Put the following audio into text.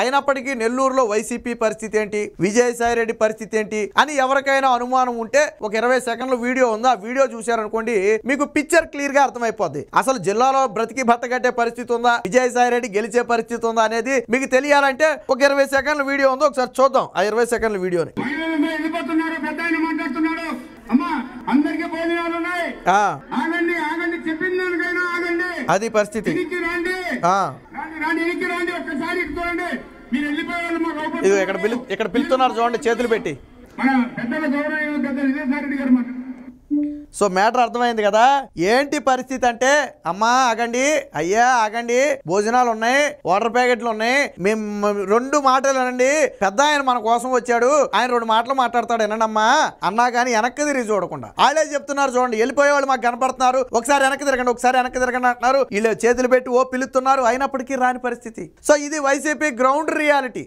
అయినప్పటికీ నెల్లూరులో వైసీపీ పరిస్థితి ఏంటి, విజయసాయి రెడ్డి పరిస్థితి ఏంటి అని ఎవరికైనా అనుమానం ఉంటే ఒక 20 సెకండ్ల వీడియో ఉంది, ఆ వీడియో చూశారనుకోండి మీకు పిక్చర్ క్లియర్ గా అర్థమైపోద్ది. అసలు జిల్లాలో బ్రతికి బట్టగట్టే పరిస్థితి ఉందా, విజయసాయి రెడ్డి గెలిచే పరిస్థితి ఉందా అనేది మీకు తెలియాలంటే ఒక 20 సెకండ్ల వీడియో ఉందో ఒకసారి చూద్దాం. ఆ 20 సెకండ్ల వీడియోని. అది పరిస్థితి. ఇది ఇక్కడ పిలుస్తున్నారు చూడండి చేతులు పెట్టి. సో మ్యాటర్ అర్థమైంది కదా. ఏంటి పరిస్థితి అంటే, అమ్మా ఆగండి, అయ్యా ఆగండి, భోజనాలు ఉన్నాయి, వాటర్ ప్యాకెట్లు ఉన్నాయి, మేము 2 మాటలు అనండి, పెద్ద ఆయన మన కోసం వచ్చాడు, ఆయన 2 మాటలు మాట్లాడతాడు వినండమ్మా అన్నా కానీ వెనక్కి తిరిగి చూడకుండా వాళ్ళే చెప్తున్నారు చూడండి. వెళ్ళిపోయే వాళ్ళు మాకు కనపడుతున్నారు, ఒకసారి వెనక్కి తిరగండి, ఒకసారి వెనక్కి తిరగండి అంటున్నారు. వీళ్ళు చేతులు పెట్టి పిలుస్తున్నారు, అయినప్పటికీ రాని పరిస్థితి. సో ఇది వైసీపీ గ్రౌండ్ రియాలిటీ.